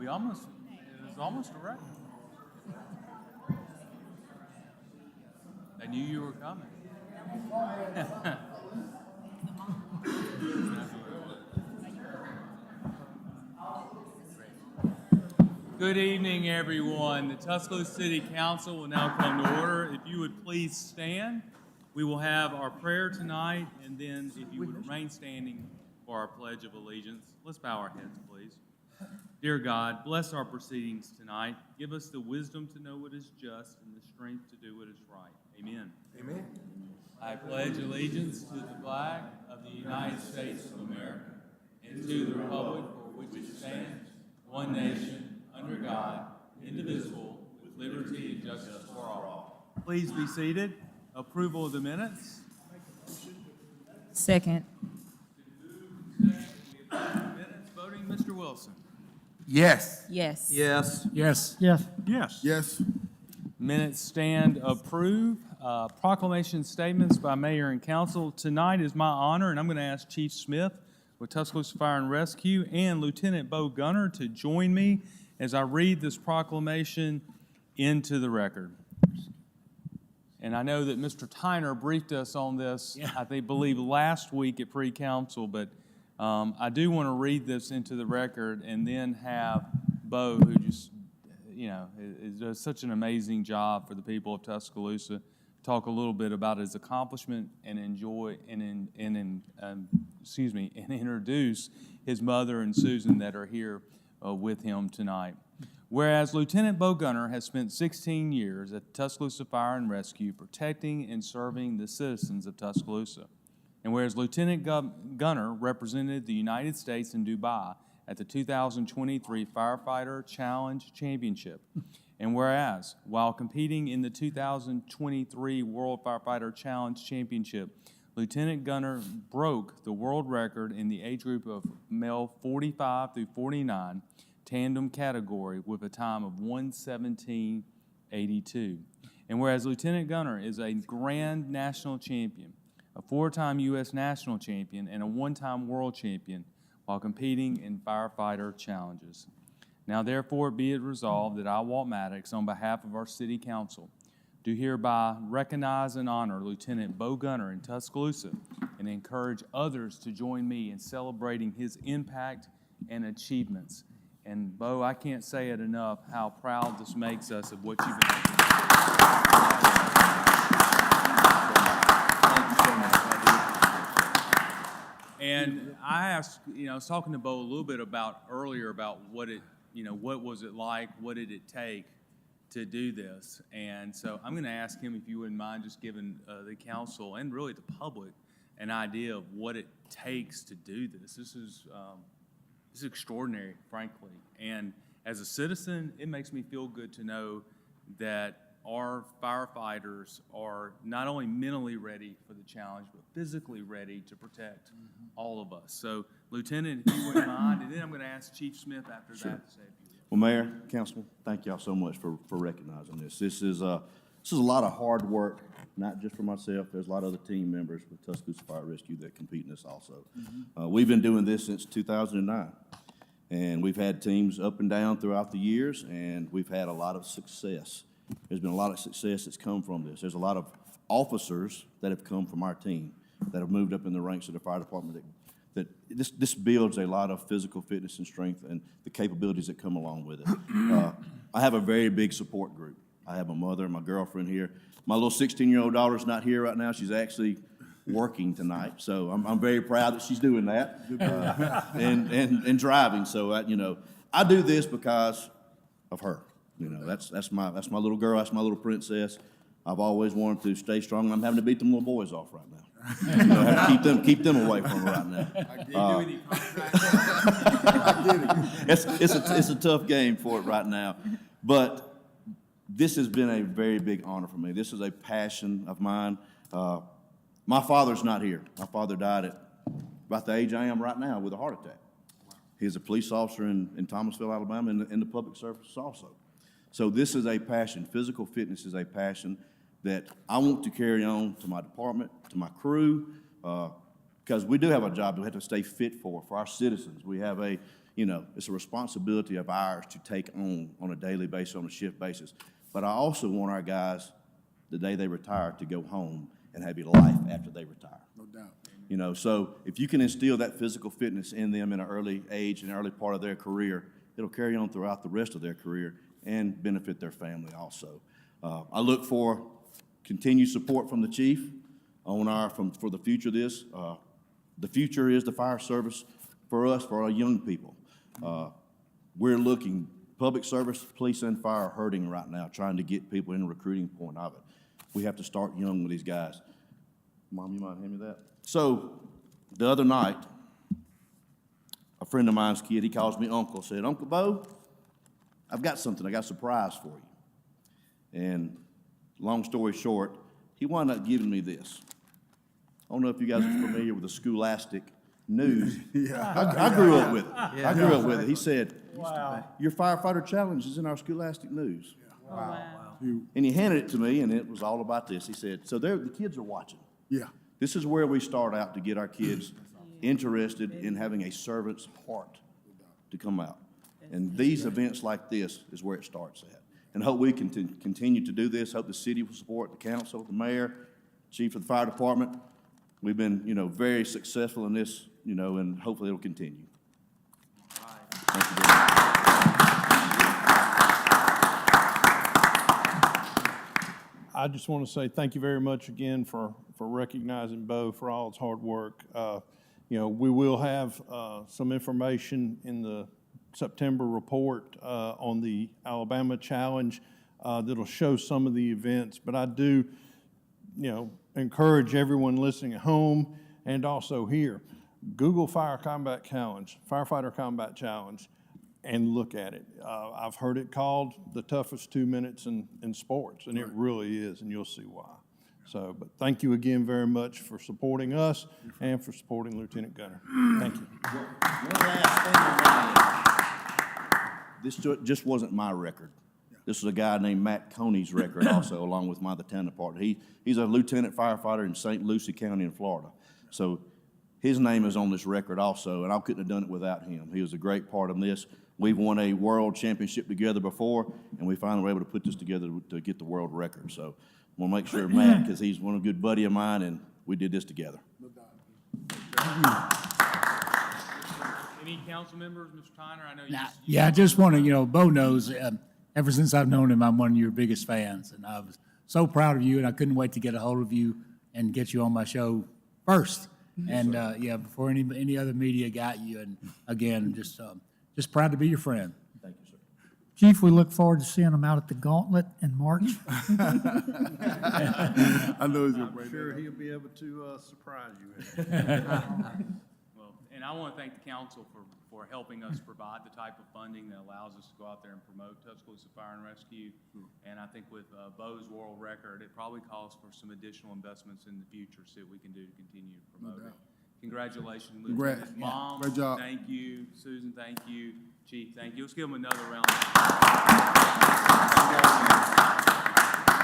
It was almost a record. I knew you were coming. Good evening, everyone. The Tuscaloosa City Council will now come to order. If you would please stand, we will have our prayer tonight, and then if you would remain standing for our Pledge of Allegiance. Let's bow our heads, please. Dear God, bless our proceedings tonight. Give us the wisdom to know what is just and the strength to do what is right. Amen. Amen. I pledge allegiance to the flag of the United States of America and to the republic for which it stands, one nation, under God, indivisible, with liberty and justice for all. Please be seated. Approval of the minutes. Second. Minutes voting, Mr. Wilson. Yes. Yes. Yes. Yes. Yes. Yes. Yes. Minutes stand approved. Proclamation statements by mayor and council. Tonight is my honor, and I'm going to ask Chief Smith with Tuscaloosa Fire and Rescue and Lieutenant Bo Gunner to join me as I read this proclamation into the record. And I know that Mr. Tyner briefed us on this, I believe last week at pre-council, but I do want to read this into the record and then have Bo, who just, does such an amazing job for the people of Tuscaloosa, talk a little bit about his accomplishment and introduce his mother and Susan that are here with him tonight. Whereas Lieutenant Bo Gunner has spent 16 years at Tuscaloosa Fire and Rescue protecting and serving the citizens of Tuscaloosa. And whereas Lieutenant Gunner represented the United States in Dubai at the 2023 Firefighter Challenge Championship. And whereas, while competing in the 2023 World Firefighter Challenge Championship, Lieutenant Gunner broke the world record in the age group of male 45 through 49 tandem category with a time of 1:17.82. And whereas Lieutenant Gunner is a grand national champion, a 4-time U.S. national champion, and a 1-time world champion while competing in firefighter challenges. Now therefore be it resolved that I, Walt Maddox, on behalf of our City Council, do hereby recognize and honor Lieutenant Bo Gunner in Tuscaloosa and encourage others to join me in celebrating his impact and achievements. And Bo, I can't say it enough how proud this makes us of what you've been doing. And I asked, I was talking to Bo a little bit earlier about what was it like, what did it take to do this? And so I'm going to ask him if you wouldn't mind just giving the council and really the public an idea of what it takes to do this. This is extraordinary, frankly. And as a citizen, it makes me feel good to know that our firefighters are not only mentally ready for the challenge, but physically ready to protect all of us. So, Lieutenant, if you wouldn't mind, and then I'm going to ask Chief Smith after that to say a few words. Well, Mayor, Councilman, thank y'all so much for recognizing this. This is a lot of hard work, not just for myself. There's a lot of other team members with Tuscaloosa Fire Rescue that compete in this also. We've been doing this since 2009, and we've had teams up and down throughout the years, and we've had a lot of success. There's been a lot of success that's come from this. There's a lot of officers that have come from our team that have moved up in the ranks of the fire department that this builds a lot of physical fitness and strength and the capabilities that come along with it. I have a very big support group. I have my mother and my girlfriend here. My little 16-year-old daughter's not here right now. She's actually working tonight, so I'm very proud that she's doing that and driving. So I do this because of her. That's my little girl. That's my little princess. I've always wanted to stay strong. I'm having to beat them little boys off right now. I have to keep them away from her right now. It's a tough game for it right now, but this has been a very big honor for me. This is a passion of mine. My father's not here. My father died at about the age I am right now with a heart attack. He's a police officer in Thomasville, Alabama, in the public service also. So this is a passion. Physical fitness is a passion that I want to carry on to my department, to my crew, because we do have a job that we have to stay fit for our citizens. We have a you know, it's a responsibility of ours to take on a daily basis, on a shift basis. But I also want our guys, the day they retire, to go home and have a life after they retire. No doubt. You know, so if you can instill that physical fitness in them in an early age, an early part of their career, it'll carry on throughout the rest of their career and benefit their family also. I look for continued support from the chief for the future of this. The future is the fire service for us, for our young people. We're looking, public service, police and fire are hurting right now, trying to get people in the recruiting point of it. We have to start young with these guys. Mom, you mind handing me that? So the other night, a friend of mine's kid, he calls me uncle, said, Uncle Bo, I've got something, I got a surprise for you. And long story short, he wound up giving me this. I don't know if you guys are familiar with the Scholastic News. Yeah. I grew up with it. I grew up with it. He said, your firefighter challenge is in our Scholastic News. Wow. And he handed it to me, and it was all about this. He said, so the kids are watching. Yeah. This is where we start out to get our kids interested in having a servant's heart to come out. And these events like this is where it starts at. And hope we can continue to do this. Hope the city will support, the council, the mayor, chief of the fire department. We've been, you know, very successful in this, you know, and hopefully it'll continue. Thank you very much. I just want to say thank you very much again for recognizing Bo for all his hard work. You know, we will have some information in the September report on the Alabama Challenge that'll show some of the events, but I do, you know, encourage everyone listening at home and also here, Google Firefighter Combat Challenge and look at it. I've heard it called the toughest 2 minutes in sports, and it really is, and you'll see why. So, but thank you again very much for supporting us and for supporting Lieutenant Gunner. Thank you. One last thing on that. This just wasn't my record. This was a guy named Matt Coney's record also, along with my other town partner. He's a lieutenant firefighter in St. Lucie County in Florida. So his name is on this record also, and I couldn't have done it without him. He was a great part of this. We've won a world championship together before, and we finally were able to put this together to get the world record. So I'm going to make sure Matt, because he's a good buddy of mine, and we did this together. Any council members, Mr. Tyner? I know you. Now, yeah, I just want to, Bo knows, ever since I've known him, I'm one of your biggest fans, and I was so proud of you, and I couldn't wait to get a hold of you and get you on my show first. And, yeah, before any other media got you, and again, just proud to be your friend. Thank you, sir. Chief, we look forward to seeing them out at the Gauntlet in March. I know he's I'm sure he'll be able to surprise you. Well, and I want to thank the council for helping us provide the type of funding that allows us to go out there and promote Tuscaloosa Fire and Rescue. And I think with Bo's world record, it probably calls for some additional investments in the future, see what we can do to continue to promote it. Congratulations, Congrats. Lieutenant. Mom, Great job. thank you. Susan, thank you. Chief, thank you. Let's give them another round.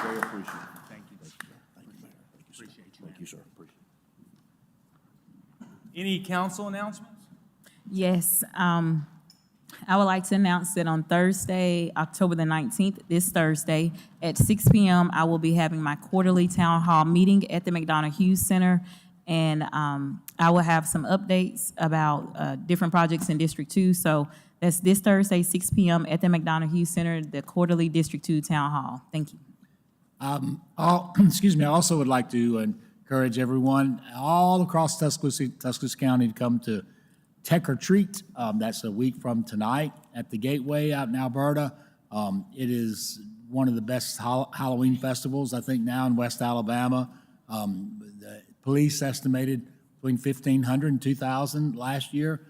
Very appreciative. Thank you. Thank you, Mayor. Thank you, sir. Appreciate you, Thank you, sir. Appreciate it. Any council announcements? Yes, I would like to announce that on Thursday, October the 19th, this Thursday, at 6 p.m., I will be having my quarterly town hall meeting at the McDonough Hughes Center, and I will have some updates about different projects in District 2. So that's this Thursday, 6 p.m. at the McDonough Hughes Center, the quarterly District 2 town hall. Thank you. Excuse me, I also would like to encourage everyone all across Tuscaloosa County to come to Tech or Treat. That's a week from tonight at the Gateway out in Alberta. It is one of the best Halloween festivals, I think, now in West Alabama. The police estimated between 1,500 and 2,000 last year.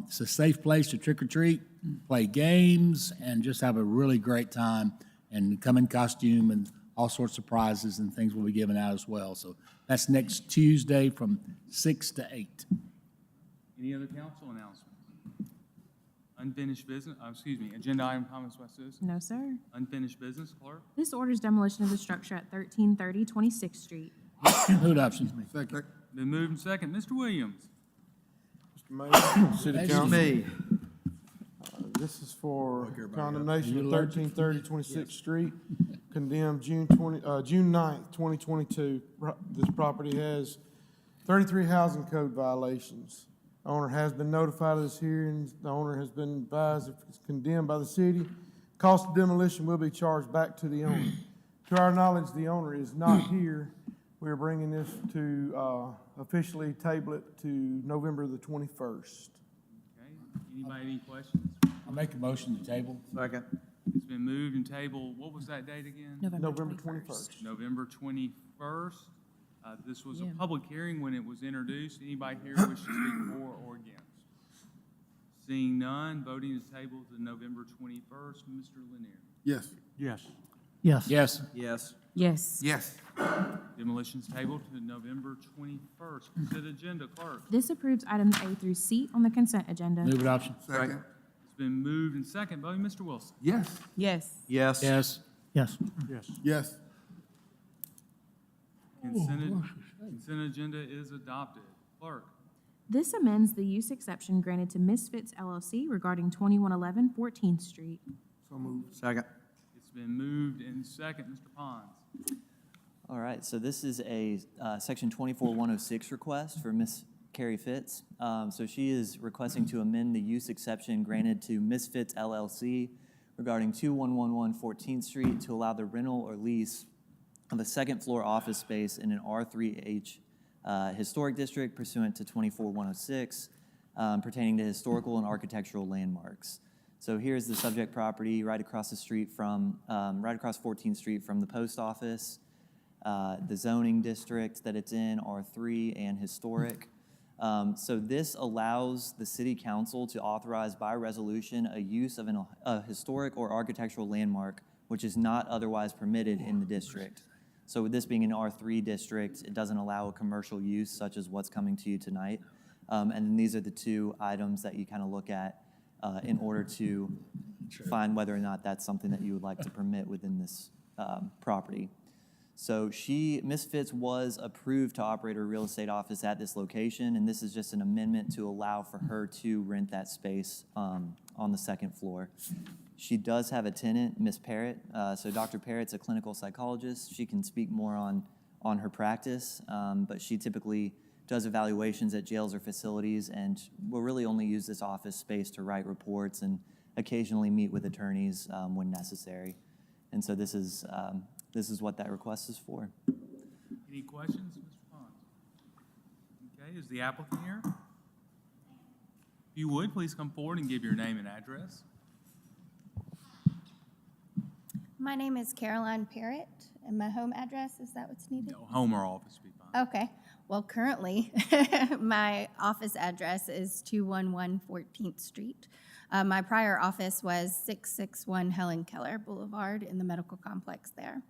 It's a safe place to trick or treat, play games, and just have a really great time, and come in costume, and all sorts of prizes and things will be given out as well. So that's next Tuesday from 6 to 8. Any other council announcements? Unfinished business, agenda item comments by citizens? No, sir. Unfinished business, clerk? This orders demolition of the structure at 1330 26th Street. Who'd options me? Second. Been moved and second. Mr. Williams? Mr. Mayor, City Council. This is for condemnation of You allergic? 1330 26th Street, condemned June 9th, 2022. This property has 33 housing code violations. The owner has been notified of this hearing. The owner has been advised if it's condemned by the city, cost of demolition will be charged back to the owner. To our knowledge, the owner is not here. We're bringing this to officially table it to November the 21st. Okay, anybody any questions? I'll make a motion to table. Second. It's been moved and tabled, what was that date again? November 21st. November 21st. This was a public hearing when it was introduced. Anybody here wish to speak for or against? Seeing none, voting is tabled to November 21st. Mr. Lanier. Yes. Yes. Yes. Yes. Yes. Yes. Yes. Demolition's tabled to November 21st. Consent agenda, clerk. This approves items A through C on the consent agenda. Move adoption. Second. It's been moved and second. Voting, Mr. Wilson. Yes. Yes. Yes. Yes. Yes. Yes. Consent agenda is adopted. Clerk. This amends the use exception granted to Misfits LLC regarding 2111 14th Street. So moved. Second. It's been moved and second. Mr. Pons. All right, so this is a Section 24106 request for Miss Carrie Fitz. So she is requesting to amend the use exception granted to Misfits LLC regarding 2111 14th Street to allow the rental or lease of a second-floor office space in an R3H historic district pursuant to 24106 pertaining to historical and architectural landmarks. So here's the subject property right across the street from, right across 14th Street from the post office. The zoning district that it's in, R3 and historic. So this allows the city council to authorize by resolution a use of a historic or architectural landmark which is not otherwise permitted in the district. So with this being an R3 district, it doesn't allow a commercial use such as what's coming to you tonight. And then these are the two items that you kind of look at in order to find whether or not that's something that you would like to permit within this property. So Ms. Fitz was approved to operate her real estate office at this location, and this is just an amendment to allow for her to rent that space on the second floor. She does have a tenant, Ms. Parrott. So Dr. Parrott's a clinical psychologist. She can speak more on her practice, but she typically does evaluations at jails or facilities and will really only use this office space to write reports and occasionally meet with attorneys when necessary. And so this is what that request is for. Any questions, Mr. Pons? Okay, is the applicant here? If you would, please come forward and give your name and address. My name is Caroline Parrott, and my home address, is that what's needed? No, home or office would be fine. Okay, well, currently, my office address is 211 14th Street. My prior office was 661 Helen Keller Boulevard in the medical complex there.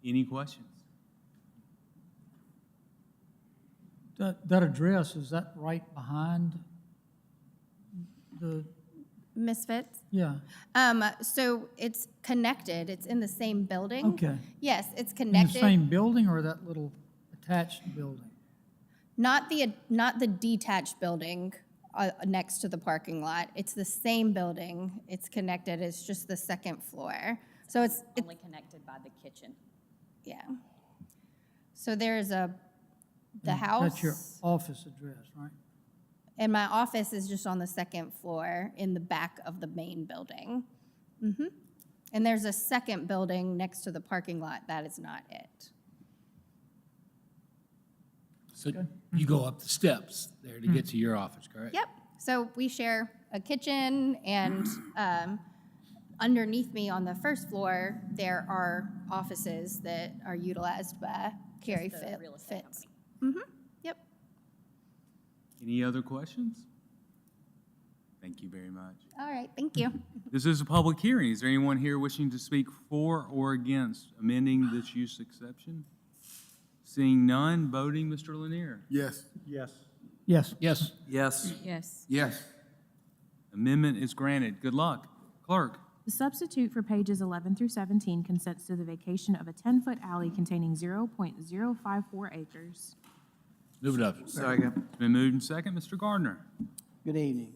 Any questions? That address, is that right behind the, Misfits? yeah, So it's connected, it's in the same building. okay. Yes, it's In the connected. same building or that little attached building? Not the detached building next to the parking lot. It's the same building. It's connected. It's just the second floor. So it's Only connected by the kitchen. yeah. So there's the house. That's your office address, right? And my office is just on the second floor in the back of the main building. And there's a second building next to the parking lot. That is not it. So you go up the steps there to get to your office, correct? Yep. So we share a kitchen, and underneath me on the first floor, there are offices that are utilized by Carrie Fitz. Yep. Any other questions? Thank you very much. All right. Thank you. This is a public hearing. Is there anyone here wishing to speak for or against amending this use exception? Seeing none, voting, Mr. Lanier. Yes. Yes. Yes. Yes. Yes. Yes. Amendment is granted. Good luck. Clerk. The substitute for pages 11 through 17 consents to the vacation of a 10-foot alley containing 0.054 acres. Move it up. Second. It's been moved and second. Mr. Gardner. Good evening.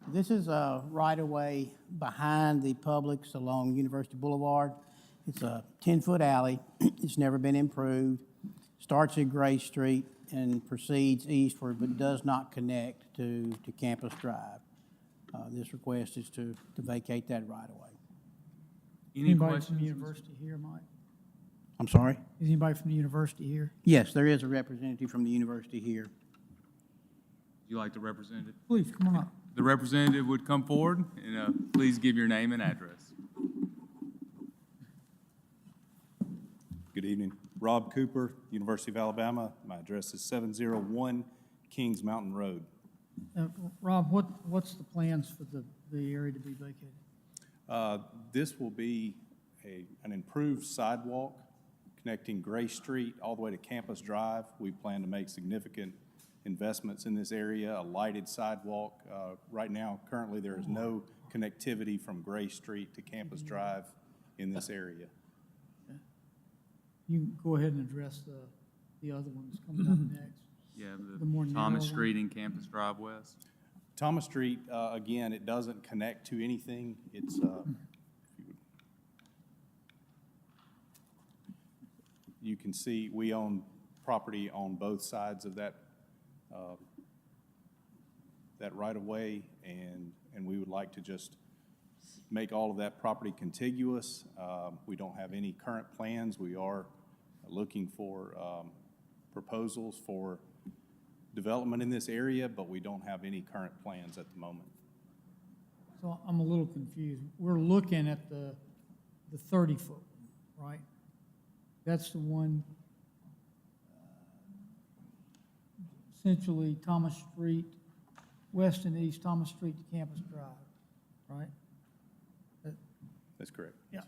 This is a right-of-way behind the Publix along University Boulevard. It's a 10-foot alley. It's never been improved. Starts at Gray Street and proceeds eastward, but does not connect to Campus Drive. This request is to vacate that right-of-way. Any Anybody questions? from the university here, Mike? I'm sorry? Is anybody from the university here? Yes, there is a representative from the university here. Would you like the representative? Please, come on up. The representative would come forward and please give your name and address. Good evening. Rob Cooper, University of Alabama. My address is 701 Kings Mountain Road. Rob, what's the plans for the area to be vacated? This will be an improved sidewalk connecting Gray Street all the way to Campus Drive. We plan to make significant investments in this area, a lighted sidewalk. Right now, currently, there is no connectivity from Gray Street to Campus Drive in this area. You can go ahead and address the other ones coming up next. Yeah, The more the narrow Thomas one. Street and Campus Drive West. Thomas Street, again, it doesn't connect to anything. It's, you can see we own property on both sides of that right-of-way, and we would like to just make all of that property contiguous. We don't have any current plans. We are looking for proposals for development in this area, but we don't have any current plans at the moment. So I'm a little confused. We're looking at the 30-foot, right? That's the one, essentially Thomas Street, west and east, Thomas Street to Campus Drive, right? That's correct. Yeah.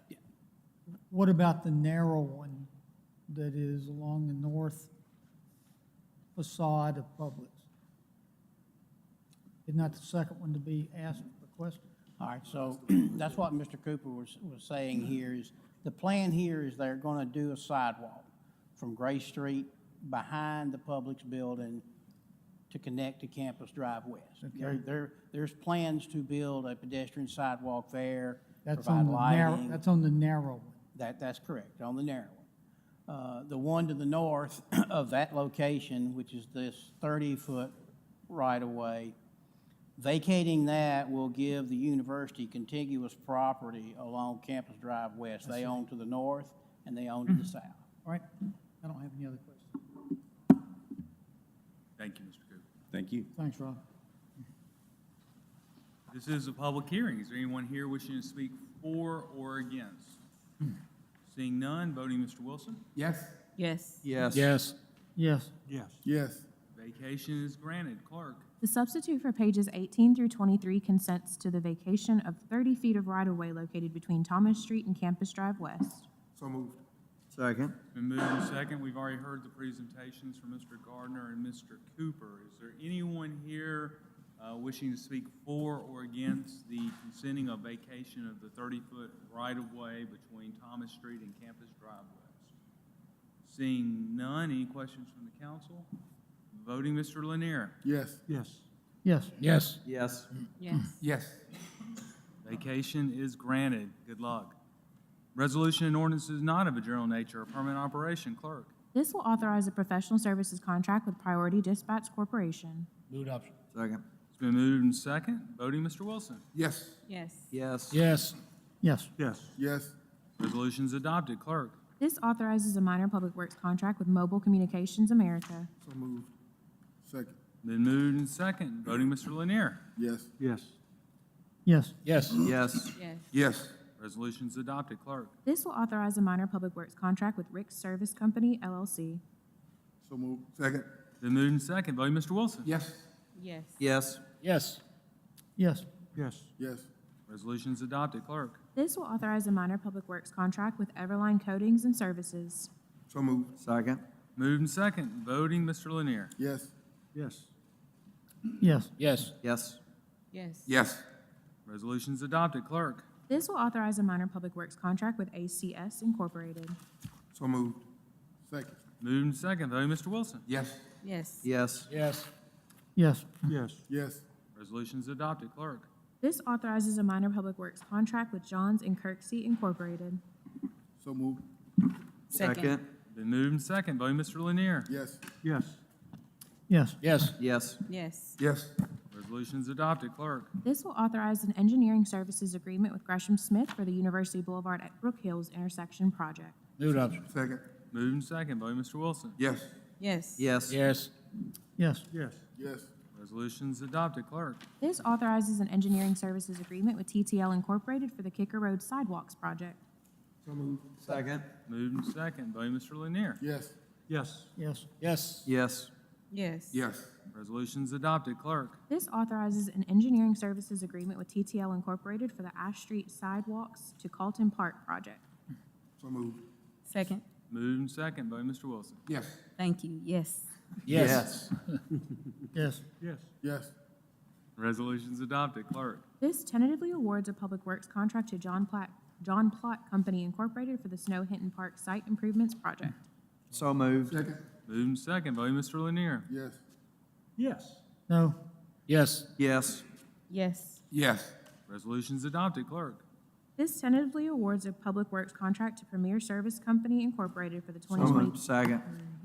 What about the narrow one that is along the north facade of Publix? Isn't that the second one to be asked, requested? All right, so that's what Mr. Cooper was saying here is, the plan here is they're gonna do a sidewalk from Gray Street behind the Publix building to connect to Campus Drive West. Okay. There's plans to build a pedestrian sidewalk there, That's provide on the narrow, lighting. that's on the narrow one. That's correct, on the narrow one. The one to the north of that location, which is this 30-foot right-of-way, vacating that will give the university contiguous property along Campus Drive West. They own to the north and they own to the south. All right, I don't have any other questions. Thank you, Mr. Cooper. Thank you. Thanks, Rob. This is a public hearing. Is there anyone here wishing to speak for or against? Seeing none, voting Mr. Wilson. Yes. Yes. Yes. Yes. Yes. Vacation is granted. Clerk. The substitute for pages 18 through 23 consents to the vacation of 30 feet of right-of-way located between Thomas Street and Campus Drive West. So moved. Second. It's been moved and second. We've already heard the presentations from Mr. Gardner and Mr. Cooper. Is there anyone here wishing to speak for or against the consenting of vacation of the 30-foot right-of-way between Thomas Street and Campus Drive West? Seeing none, any questions from the council? Voting Mr. Lanier. Yes. Yes. Yes. Yes. Yes. Yes. Vacation is granted. Good luck. Resolution and ordinance is not of a general nature or permanent operation. Clerk. This will authorize a professional services contract with Priority Dispatch Corporation. Move adoption. Second. It's been moved and second. Voting Mr. Wilson. Yes. Yes. Yes. Yes. Yes. Yes. Resolution is adopted. Clerk. This authorizes a minor public works contract with Mobile Communications America. So moved. Second. Been moved and second. Voting Mr. Lanier. Yes. Yes. Yes. Yes. Yes. Yes. Resolution's adopted. Clerk. This will authorize a minor public works contract with Rick's Service Company, LLC. So moved. Second. Been moved and second. Voting Mr. Wilson. Yes. Yes. Yes. Yes. Yes. Yes. Resolution's adopted. Clerk. This will authorize a minor public works contract with Everline Coatings and Services. So moved. Second. Moved and second. Voting Mr. Lanier. Yes. Yes. Yes. Yes. Yes. Yes. Resolution's adopted. Clerk. This will authorize a minor public works contract with ACS Incorporated. So moved. Second. Moved and second. Voting Mr. Wilson. Yes. Yes. Yes. Yes. Yes. Yes. Resolution's adopted. Clerk. This authorizes a minor public works contract with Johns and Kirksey Incorporated. So moved. Second. Been moved and second, voting Mr. Lanier. Yes. Yes. Yes. Yes. Yes. Yes. Yes. Resolution's adopted. Clerk. This will authorize an engineering services agreement with Gresham Smith for the University Boulevard at Brook Hills intersection project. Move adoption. Second. Moved and second, voting Mr. Wilson. Yes. Yes. Yes. Yes. Yes. Yes. Yes. Resolution's adopted. Clerk. This authorizes an engineering services agreement with TTL Incorporated for the Kicker Road Sidewalks project. So moved. Second. Moved and second, voting Mr. Lanier. Yes. Yes. Yes. Yes. Yes. Yes. Yes. Resolution's adopted. Clerk. This authorizes an engineering services agreement with TTL Incorporated for the Ash Street Sidewalks to Carlton Park project. So moved. Second. Moved and second, voting Mr. Wilson. Yes. Thank you. Yes. Yes. Yes. Yes. Yes. Resolution's adopted. Clerk. This tentatively awards a public works contract to John Plott Company Incorporated for the Snow Hinton Park site improvements project. So moved. Second. Moved and second, voting Mr. Lanier. Yes. Yes. No. Yes. Yes. Yes. Yes. Resolution's adopted. Clerk. This tentatively awards a public works contract to Premier Service Company Incorporated for the 2020. Second.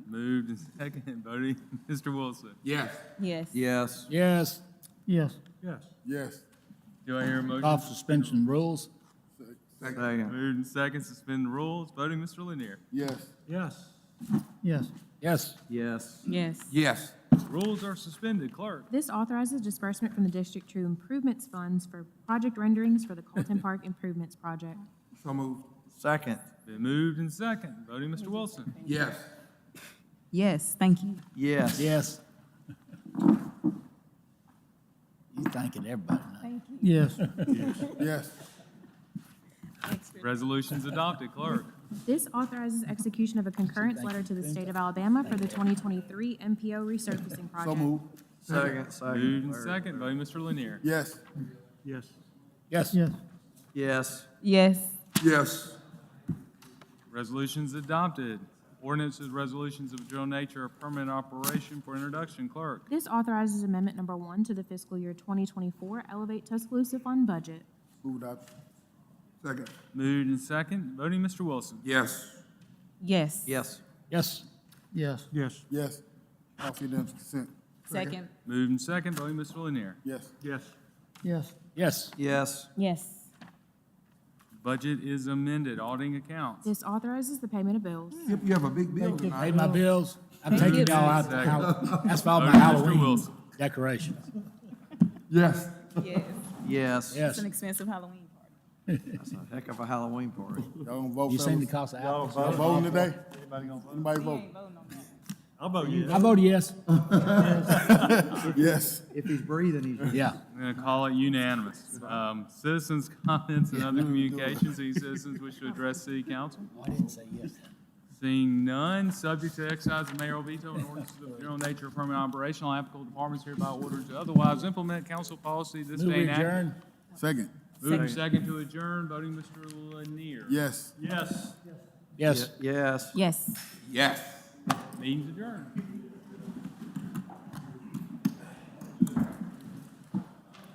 Moved and second, voting Mr. Wilson. Yes. Yes. Yes. Yes. Yes. Yes. Yes. Do I hear a motion? Off suspension rules. Second. Second. Moved and second, suspend the rules, voting Mr. Lanier. Yes. Yes. Yes. Yes. Yes. Yes. Yes. Rules are suspended. Clerk. This authorizes disbursement from the district to improvements funds for project renderings for the Colton Park improvements project. So moved. Second. Been moved and second, voting Mr. Wilson. Yes. Yes. Thank you. Yes. Yes. You thanking everybody now. Yes. Yes. Resolution's adopted. Clerk. This authorizes execution of a concurrence letter to the state of Alabama for the 2023 MPO resurfacing project. So moved. Second. Moved and second, voting Mr. Lanier. Yes. Yes. Yes. Yes. Yes. Yes. Yes. Resolution's adopted. Ordinances, resolutions of a general nature of permanent operation for introduction. Clerk. This authorizes amendment number 1 to the fiscal year 2024 Elevate Tuscaloosa Fund budget. Move adoption. Second. Moved and second, voting Mr. Wilson. Yes. Yes. Yes. Yes. Yes. Yes. Yes. Off unanimous consent. Second. Moved and second, voting Mr. Lanier. Yes. Yes. Yes. Yes. Yes. Yes. Budget is amended, auditing accounts. This authorizes the payment of bills. You have a big bill tonight. Paid my bills. I'm Thank taking you. y'all out. Second. That's for all my Voting Mr. Halloween Wilson. decorations. Yes. Yes. Yes. It's Yes. an expensive Halloween party. That's a heck of a Halloween party. Y'all gonna vote, You seen the fellas? cost of apples? Y'all voting today? Anybody We vote? ain't voting on that. I'll vote yes. I voted yes. Yes. If he's breathing, he's. Yeah. I'm going to call it unanimous. Citizens' comments and other communications. Any citizens wish to address city council? I didn't say yes. Seeing none, subject to exercise of mayoral veto and ordinances of general nature of permanent operational, applicable departments hereby ordered to otherwise implement council policy this Move day and act. adjourn. Second. Moving second to adjourn, voting Mr. Lanier. Yes. Yes. Yes. Yes. Yes. Yes. Meeting's adjourned.